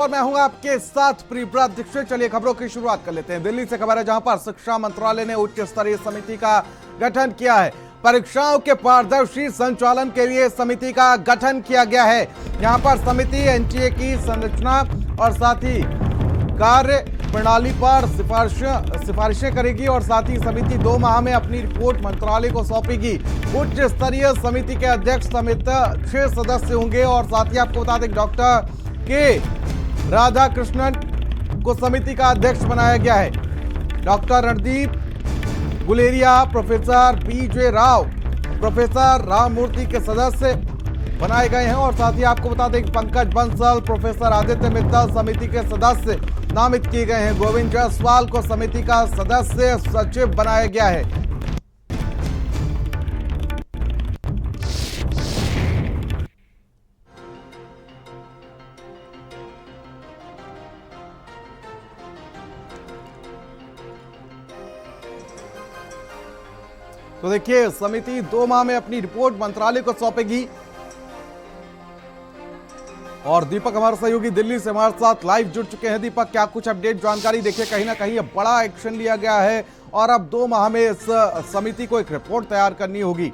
और मैं हूं आपके साथ प्रियव्रत दीक्षित। चलिए खबरों की शुरुआत कर लेते हैं। दिल्ली से खबर है जहां पर शिक्षा मंत्रालय ने उच्च स्तरीय समिति का गठन किया है। परीक्षाओं के पारदर्शी संचालन के लिए समिति का गठन किया गया है। यहां पर समिति एनटीए की संरचना और साथ ही कार्य प्रणाली पर सिफारिशें करेगी और साथ ही समिति 2 माह में अपनी रिपोर्ट मंत्रालय को सौंपेगी। उच्च स्तरीय समिति के अध्यक्ष समेत 6 सदस्य होंगे और साथ ही आपको बता दें डॉक्टर के राधाकृष्णन को समिति का अध्यक्ष बनाया गया है। डॉक्टर रणदीप गुलेरिया, प्रोफेसर बीजे राव, प्रोफेसर राममूर्ति के सदस्य बनाए गए हैं और साथ ही आपको बता दें पंकज बंसल, प्रोफेसर आदित्य मित्तल समिति के सदस्य नामित किए गए हैं। गोविंद जायसवाल को समिति का सदस्य सचिव बनाया गया है। तो देखिए समिति 2 माह में अपनी रिपोर्ट मंत्रालय को सौंपेगी। और दीपक हमारे सहयोगी दिल्ली से हमारे साथ लाइव जुड़ चुके हैं। दीपक, क्या कुछ अपडेट जानकारी? देखिए कहीं ना कहीं बड़ा एक्शन लिया गया है और अब 2 माह में इस समिति को एक रिपोर्ट तैयार करनी होगी।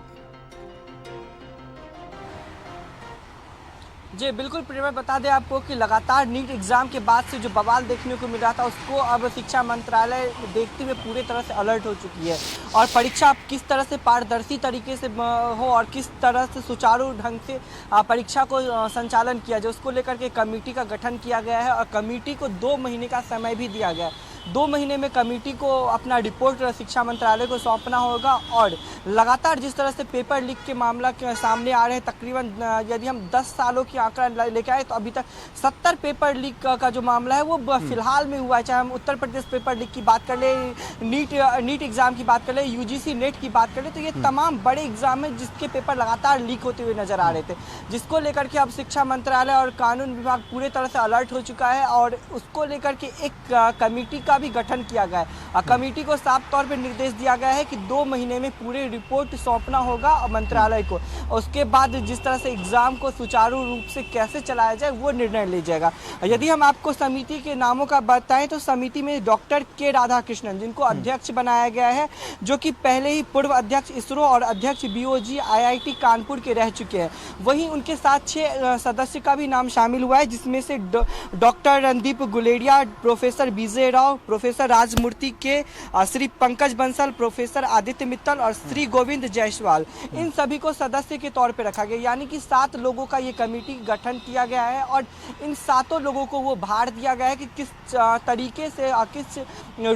जी बिल्कुल प्रियव्रत, बता दें आपको कि लगातार नीट एग्जाम के बाद से जो बवाल देखने को मिल रहा था उसको अब शिक्षा मंत्रालय देखते हुए पूरी तरह से अलर्ट हो चुकी है और परीक्षा किस तरह से पारदर्शी तरीके से हो और किस तरह से सुचारू ढंग से परीक्षा को संचालन किया जाए उसको लेकर के कमेटी का गठन किया गया है और कमेटी को 2 महीने का समय भी दिया गया है। 2 महीने में कमेटी को अपना रिपोर्ट शिक्षा मंत्रालय को सौंपना होगा और लगातार जिस तरह से पेपर लीक के मामला के सामने आ रहे हैं, तकरीबन यदि हम 10 सालों की आंकड़ा लेके आए तो अभी तक 70 पेपर लीक का जो मामला है वो फिलहाल में हुआ है। चाहे हम उत्तर प्रदेश पेपर लीक की बात कर ले, नीट एग्जाम की बात कर ले, यूजीसी नेट की बात कर ले, तो ये तमाम बड़े एग्जाम है जिसके पेपर लगातार लीक होते हुए नजर आ रहे थे, जिसको लेकर के अब शिक्षा मंत्रालय और कानून विभाग पूरे तरह से अलर्ट हो चुका है और उसको लेकर के एक कमेटी का भी गठन किया गया है। कमेटी को साफ तौर पर निर्देश दिया गया है कि 2 महीने में पूरे रिपोर्ट सौंपना होगा मंत्रालय को। उसके बाद जिस तरह से एग्जाम को सुचारू रूप से कैसे चलाया जाए वो निर्णय लिया जाएगा। यदि हम आपको समिति के नामों का बताएं तो समिति में डॉक्टर के राधाकृष्णन जिनको अध्यक्ष बनाया गया है, जो कि पहले ही पूर्व अध्यक्ष इसरो और अध्यक्ष बीओजी आईआईटी कानपुर के रह चुके हैं। वहीं उनके साथ 6 सदस्य का भी नाम शामिल हुआ है, जिसमें से डॉक्टर रणदीप गुलेरिया, प्रोफेसर बीजे राव, प्रोफेसर राजमूर्ति के, श्री पंकज बंसल, प्रोफेसर आदित्य मित्तल और श्री गोविंद जायसवाल, इन सभी को सदस्य के तौर पर रखा गया। यानी कि 7 लोगों का ये कमेटी गठन किया गया है और इन 7 लोगों को वो भार दिया गया है कि किस तरीके से किस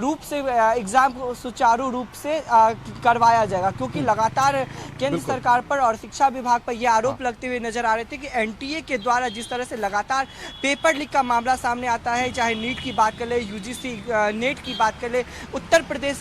रूप से एग्जाम को सुचारू रूप से करवाया जाएगा, क्योंकि लगातार केंद्र सरकार पर और शिक्षा विभाग पर यह आरोप लगते हुए नजर आ रहे थे कि एनटीए के द्वारा जिस तरह से लगातार पेपर लीक का मामला सामने आता है, चाहे नीट की बात कर ले, यूजीसी नेट की बात कर ले, उत्तर प्रदेश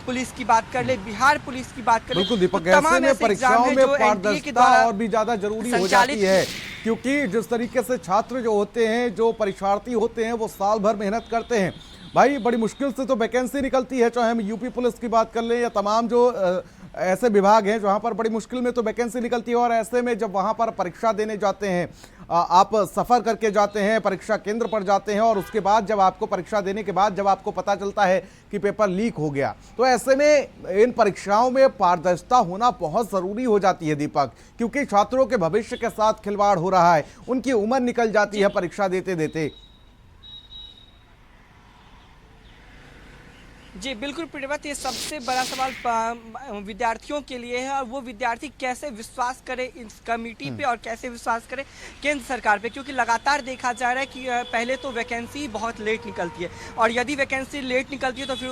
पुलिस की बात कर ले, बिहार पुलिस की बात कर ले, बिल्कुल दीपक, ऐसे में परीक्षाओं में पारदर्शिता और भी ज्यादा जरूरी हो जाती है, क्योंकि जिस तरीके से छात्र जो होते हैं, जो परीक्षार्थी होते हैं, वो साल भर मेहनत करते हैं। भाई बड़ी मुश्किल से तो वैकेंसी निकलती है, चाहे हम यूपी पुलिस की बात कर लें या तमाम जो ऐसे विभाग हैं जहां पर बड़ी मुश्किल में तो वैकेंसी निकलती है। और ऐसे में जब वहां पर परीक्षा देने जाते हैं, आप सफ़र करके जाते हैं, परीक्षा केंद्र पर जाते हैं और उसके बाद जब आपको परीक्षा देने के बाद जब आपको पता चलता है कि पेपर लीक हो गया, तो ऐसे में इन परीक्षाओं में पारदर्शिता होना बहुत ज़रूरी हो जाती है दीपक, क्योंकि छात्रों के भविष्य के साथ खिलवाड़ हो रहा है, उनकी उम्र निकल जाती है परीक्षा देते देते। जी बिल्कुल प्रियव्रत, ये सबसे बड़ा सवाल विद्यार्थियों के लिए है और वो विद्यार्थी कैसे विश्वास करे इस कमेटी पे और कैसे विश्वास करे केंद्र सरकार पे, क्योंकि लगातार देखा जा रहा है कि पहले तो वैकेंसी बहुत लेट निकलती है और यदि वैकेंसी लेट निकलती है तो फिर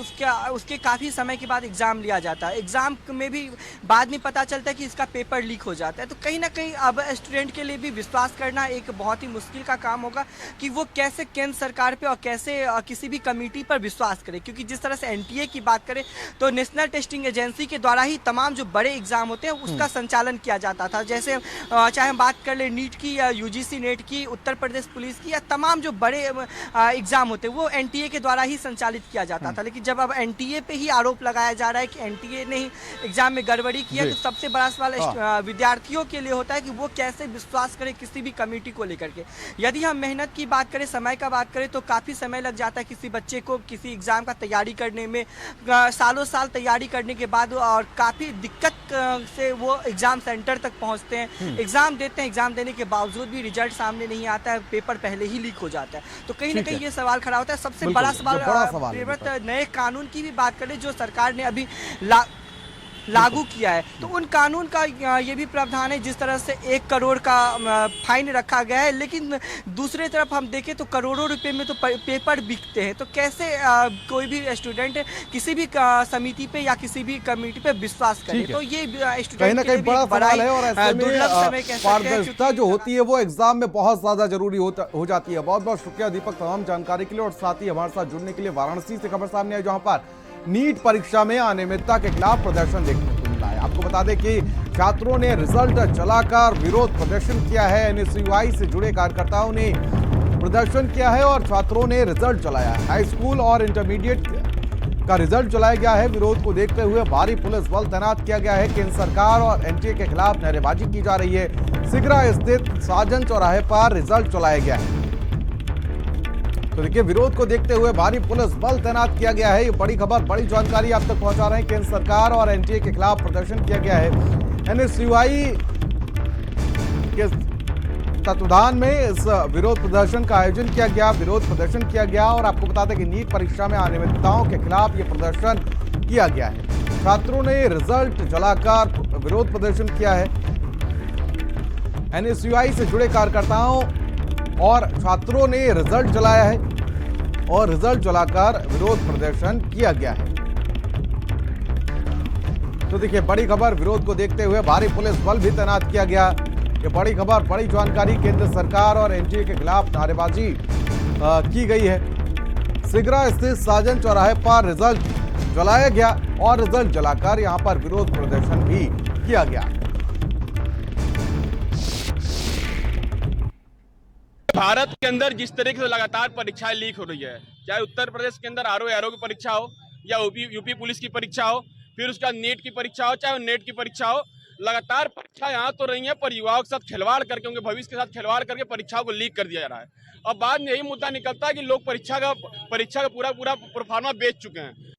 उसके काफ़ी समय के बाद एग्ज़ाम लिया जाता है। एग्ज़ाम में भी बाद में पता चलता है कि इसका पेपर लीक हो जाता है, तो कहीं ना कहीं अब स्टूडेंट के लिए भी विश्वास करना एक बहुत ही मुश्किल का काम होगा कि वो कैसे केंद्र सरकार पर और कैसे किसी भी कमेटी पर विश्वास करे, क्योंकि जिस तरह से एनटीए की बात करें तो नेशनल टेस्टिंग एजेंसी के द्वारा ही तमाम जो बड़े एग्जाम होते हैं उसका संचालन किया जाता था। जैसे चाहे हम बात कर ले नीट की या यूजीसी नेट की, उत्तर प्रदेश पुलिस की, या तमाम जो बड़े एग्जाम होते हैं वो एनटीए के द्वारा ही संचालित किया जाता था। लेकिन जब अब एनटीए पे ही आरोप लगाया जा रहा है कि एनटीए ने ही एग्जाम में गड़बड़ी की है, तो सबसे बड़ा सवाल विद्यार्थियों के लिए होता है कि वो कैसे विश्वास करें किसी भी कमेटी को लेकर के। यदि हम मेहनत की बात करें, समय का बात करें, तो काफ़ी समय लग जाता है किसी बच्चे को किसी एग्ज़ाम का तैयारी करने में। सालों साल तैयारी करने के बाद और काफ़ी दिक्कत से वो एग्ज़ाम सेंटर तक पहुंचते हैं, एग्ज़ाम देते हैं, एग्ज़ाम देने के बावजूद भी रिजल्ट सामने नहीं आता है, पेपर पहले ही लीक हो जाता है। तो कहीं ना कहीं ये सवाल खड़ा होता है। सबसे बड़ा सवाल नए कानून की भी बात करें जो सरकार ने अभी लागू किया है, तो उन कानून का ये भी प्रावधान है जिस तरह से 1 करोड़ का फाइन रखा गया है, लेकिन दूसरी तरफ हम देखें तो करोड़ों रुपए में तो पेपर बिकते हैं। तो कैसे कोई भी स्टूडेंट किसी भी समिति पे या किसी भी कमेटी पे विश्वास करे? तो ये स्टूडेंट कहीं ना कहीं बड़ा सवाल है और ऐसे में पारदर्शिता जो होती है वो एग्जाम में बहुत ज्यादा जरूरी हो जाती है। बहुत बहुत शुक्रिया दीपक तमाम जानकारी के लिए और साथ ही हमारे साथ जुड़ने के लिए। वाराणसी से खबर सामने आई जहां पर नीट परीक्षा में अनियमितता के खिलाफ प्रदर्शन देखने को मिला है। आपको बता दें कि छात्रों ने रिजल्ट जलाकर विरोध प्रदर्शन किया है। एनएसयूआई से जुड़े कार्यकर्ताओं ने प्रदर्शन किया है और छात्रों ने रिजल्ट जलाया है। हाई स्कूल और इंटरमीडिएट का रिजल्ट जलाया गया है। विरोध को देखते हुए भारी पुलिस बल तैनात किया गया है। केंद्र सरकार और एनटीए के खिलाफ नारेबाजी की जा रही है। सिगरा स्थित साजन चौराहे पर रिजल्ट जलाया गया है। तो देखिए, विरोध को देखते हुए भारी पुलिस बल तैनात किया गया है। ये बड़ी खबर, बड़ी जानकारी आप तक पहुंचा रहे हैं। केंद्र सरकार और एनटीए के खिलाफ प्रदर्शन किया गया है। एनएसयूआई के तत्वाधान में इस विरोध प्रदर्शन का आयोजन किया गया, विरोध प्रदर्शन किया गया। और आपको बता दें कि नीट परीक्षा में अनियमितताओं के खिलाफ ये प्रदर्शन किया गया है। छात्रों ने रिजल्ट जलाकर विरोध प्रदर्शन किया है। एनएसयूआई से जुड़े कार्यकर्ताओं और छात्रों ने रिजल्ट जलाया है और रिजल्ट जलाकर विरोध प्रदर्शन किया गया है। तो देखिए, बड़ी खबर, विरोध को देखते हुए भारी पुलिस बल भी तैनात किया गया। ये बड़ी खबर, बड़ी जानकारी। केंद्र सरकार और एनटीए के खिलाफ नारेबाजी की गई है। सिगरा स्थित साजन चौराहे पर रिजल्ट जलाया गया और रिजल्ट जलाकर यहां पर विरोध प्रदर्शन भी किया गया। भारत के अंदर जिस तरीके से लगातार परीक्षाएं लीक हो रही है, चाहे उत्तर प्रदेश के अंदर आरओ की परीक्षा हो या यूपी पुलिस की परीक्षा हो, फिर उसका नीट की परीक्षा हो, चाहे नेट की परीक्षा हो, लगातार परीक्षा यहाँ तो रही है पर युवाओं के साथ खिलवाड़ करके, उनके भविष्य के साथ खिलवाड़ करके परीक्षाओं को लीक कर दिया जा रहा है। अब बाद में यही मुद्दा निकलता है कि लोग परीक्षा का पूरा प्रोफार्मा बेच चुके हैं।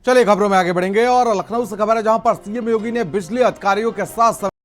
चलिए खबरों में आगे बढ़ेंगे और लखनऊ से खबर है जहां पर सीएम योगी ने बिजली अधिकारियों के साथ